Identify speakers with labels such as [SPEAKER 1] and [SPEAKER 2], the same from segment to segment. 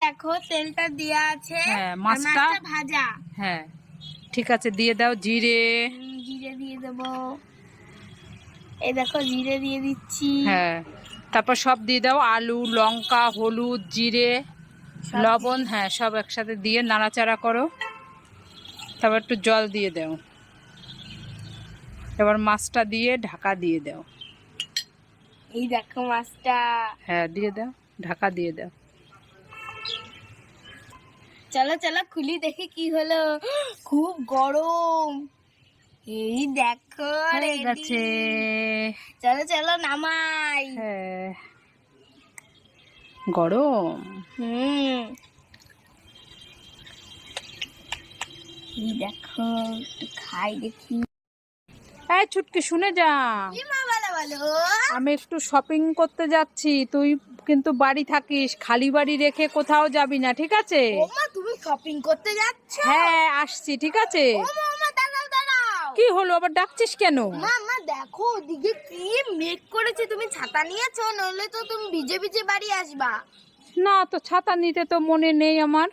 [SPEAKER 1] দেখো তেলটা দেয়া আছে,
[SPEAKER 2] হ্যাঁ মাছটা
[SPEAKER 1] ভাজা।
[SPEAKER 2] হ্যাঁ ঠিক আছে, দিয়ে দাও জিরে।
[SPEAKER 1] জিরে দিয়ে দেবো, এই দেখো জিরে দিয়ে দিচ্ছি।
[SPEAKER 2] হ্যাঁ তারপর সব দিয়ে দাও, আলু, লঙ্কা, হলুদ, জিরে, লবণ, হ্যাঁ সব একসাথে দিয়ে নাড়াচাড়া করো। তারপর একটু জল দিয়ে দাও, এবার মাছটা দিয়ে ঢাকা দিয়ে দাও।
[SPEAKER 1] এই দেখো মাছটা।
[SPEAKER 2] হ্যাঁ দিয়ে দাও, ঢাকা দিয়ে দাও।
[SPEAKER 1] চলো চলো খুলি দেখি কি হলো। খুব গরম, এই দেখো
[SPEAKER 2] হয়ে
[SPEAKER 1] ready।
[SPEAKER 2] গেছে।
[SPEAKER 1] চলো চলো নামাই।
[SPEAKER 2] হ্যাঁ গরম।
[SPEAKER 1] এই দেখো একটু খাই দেখি।
[SPEAKER 2] এই ছুটকি শুনে যা,
[SPEAKER 1] বলো
[SPEAKER 2] আমি একটু শপিং করতে যাচ্ছি, তুই কিন্তু বাড়ি থাকিস, খালি বাড়ি রেখে কোথাও যাবি না, ঠিক আছে?
[SPEAKER 1] ওমা তুমি শপিং করতে যাচ্ছ?
[SPEAKER 2] হ্যাঁ আসছি, ঠিক আছে।
[SPEAKER 1] ওমা ওমা দাঁড়াও দাঁড়াও।
[SPEAKER 2] কি হলো আবার ডাকছিস কেন?
[SPEAKER 1] মা দেখো ওদিকে কি মেঘ করেছে, তুমি ছাতা নিয়েছো? নইলে তো তুমি ভিজে ভিজে বাড়ি আসবা।
[SPEAKER 2] না তো ছাতা নিতে তো মনে নেই আমার।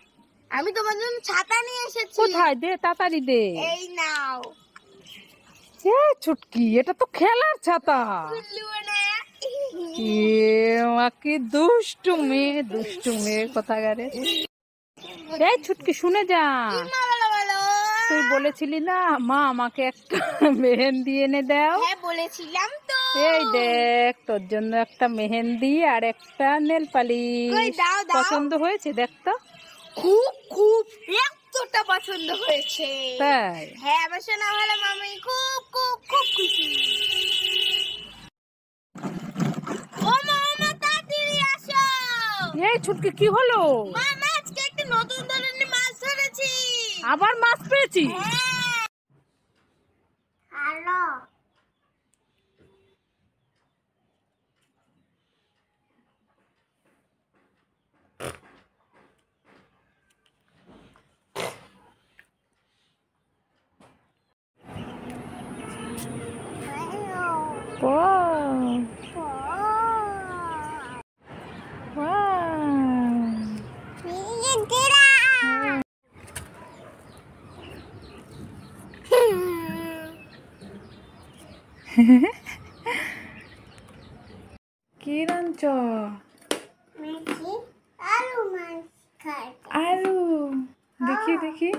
[SPEAKER 1] আমি তোমার জন্য ছাতা নিয়ে এসেছি।
[SPEAKER 2] কোথায়, দে তাড়াতাড়ি দে।
[SPEAKER 1] এই নাও।
[SPEAKER 2] এ ছুটকি, এটা তো খেলার ছাতা। কি দুষ্টু মেয়ে, দুষ্টু মেয়ে কোথাকারে। এই ছুটকি শুনে যা, তুই বলেছিলি না মা আমাকে একটা মেহেন্দি এনে দাও?
[SPEAKER 1] হ্যাঁ বলেছিলাম তো।
[SPEAKER 2] এই দেখ তোর জন্য একটা মেহেন্দি আর একটা নেল পালিশ।
[SPEAKER 1] কই দাও দাও।
[SPEAKER 2] পছন্দ হয়েছে দেখ তো?
[SPEAKER 1] খুব খুব এতটা পছন্দ হয়েছে।
[SPEAKER 2] তাই?
[SPEAKER 1] হ্যাঁ আমার সোনা ভালো মামি খুব খুব খুব খুশি। ও মামা তাড়াতাড়ি আসো।
[SPEAKER 2] এই ছুটকি কি হলো?
[SPEAKER 1] মামা আজকে একটা নতুন ধরনের মাছ ধরেছি।
[SPEAKER 2] আবার মাছ পেয়েছি?
[SPEAKER 1] হ্যাঁ। হ্যালো।
[SPEAKER 2] কি রাঞ্চ?
[SPEAKER 1] আলু মাছ খাই।
[SPEAKER 2] আলু, দেখি দেখি।